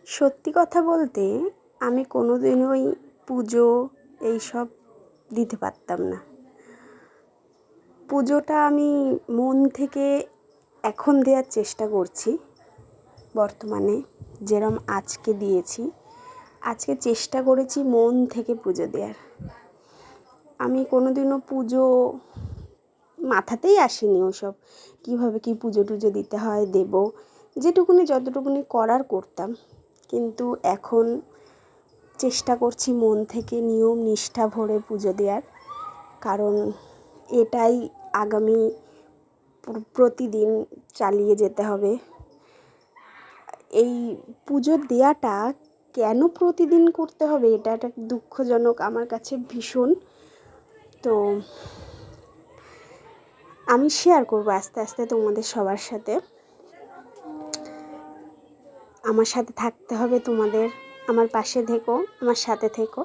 সত্যি কথা বলতে আমি কোনোদিনই পুজো এইসব দিতে পারতাম না। পুজোটা আমি মন থেকে এখন দেওয়ার চেষ্টা করছি। বর্তমানে যেরম আজকে দিয়েছি, আজকে চেষ্টা করেছি মন থেকে পুজো দেওয়ার। আমি কোনোদিনও পুজো মাথাতেই আসেনি ওসব কীভাবে কী পুজো টুজো দিতে হয়, দেবো, যেটুকুনি যতটুকুনি করার করতাম। কিন্তু এখন চেষ্টা করছি মন থেকে নিয়ম নিষ্ঠা ভরে পুজো দেওয়ার, কারণ এটাই আগামী প্রতিদিন চালিয়ে যেতে হবে। এই পুজো দেওয়াটা কেন প্রতিদিন করতে হবে, এটা একটা দুঃখজনক আমার কাছে ভীষণ। তো আমি শেয়ার করবো আস্তে আস্তে তোমাদের সবার সাথে। আমার সাথে থাকতে হবে তোমাদের, আমার পাশে থেকো, আমার সাথে থেকো।